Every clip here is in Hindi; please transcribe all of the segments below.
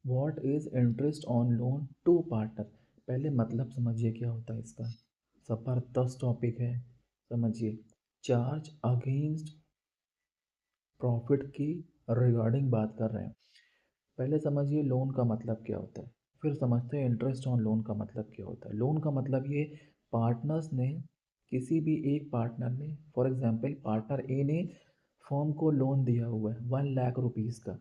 What is interest on loan to partner. पहले मतलब समझिए क्या होता है इसका। जबरदस्त टॉपिक है, समझिए। चार्ज अगेंस्ट प्रॉफिट की रिगार्डिंग बात कर रहे हैं। पहले समझिए लोन का मतलब क्या होता है, फिर समझते हैं इंटरेस्ट ऑन लोन का मतलब क्या होता है। लोन का मतलब ये, पार्टनर्स ने, किसी भी एक पार्टनर ने, फॉर एग्जांपल पार्टनर ए ने फर्म को लोन दिया हुआ है 1 लाख रुपीज़ का।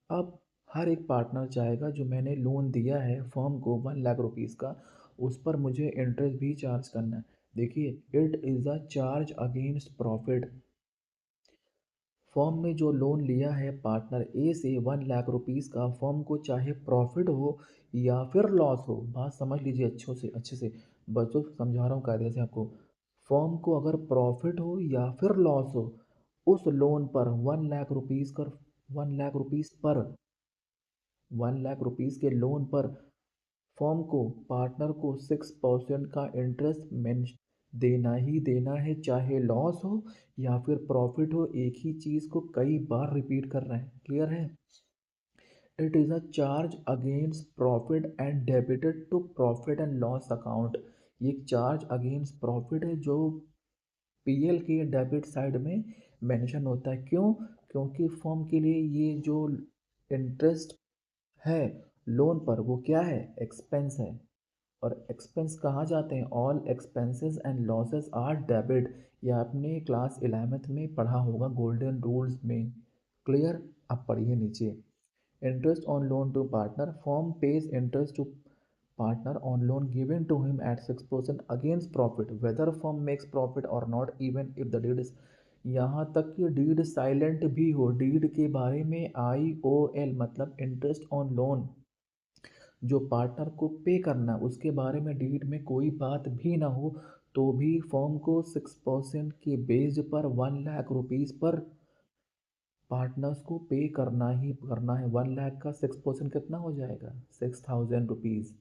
अब हर एक पार्टनर चाहेगा जो मैंने लोन दिया है फर्म को 1 लाख रुपीज़ का, उस पर मुझे इंटरेस्ट भी चार्ज करना है। देखिए, it is a charge against profit. Firm ने जो लोन लिया है पार्टनर ए से 1 लाख रुपीज़ का, फर्म को चाहे प्रॉफिट हो या फिर लॉस हो, बात समझ लीजिए अच्छे से बच्चों, समझा रहा हूँ कायदे से आपको। फर्म को अगर प्रॉफिट हो या फिर लॉस हो, उस लोन पर 1 लाख रुपीज़ के लोन पर फर्म को, पार्टनर को 6% का इंटरेस्ट देना ही देना है, चाहे लॉस हो या फिर प्रॉफिट हो। एक ही चीज़ को कई बार रिपीट कर रहे हैं, क्लियर है। It is a charge against profit and debited to profit and loss account. ये चार्ज अगेंस्ट प्रॉफिट है जो पीएल के डेबिट साइड में मेंशन होता है। क्यों? क्योंकि फर्म के लिए ये जो इंटरेस्ट है लोन पर, वो क्या है, एक्सपेंस है। और एक्सपेंस कहाँ जाते हैं, all expenses and losses are debit. ये आपने क्लास 11th में पढ़ा होगा गोल्डन रूल्स में, क्लियर। अब पढ़िए नीचे। Interest on loan to partner, firm pays interest to partner on loan given to him at 6% against profit whether firm makes profit or not, even if the deed is, यहाँ तक कि डीड साइलेंट भी हो, डीड के बारे में IOL मतलब इंटरेस्ट ऑन लोन जो पार्टनर को पे करना है उसके बारे में डीड में कोई बात भी ना हो, तो भी फर्म को 6% के बेस्ड पर 1 लाख रुपीज़ पर पार्टनर्स को पे करना ही करना है। 1 लाख का 6% कितना हो जाएगा, 6,000 रुपीज़।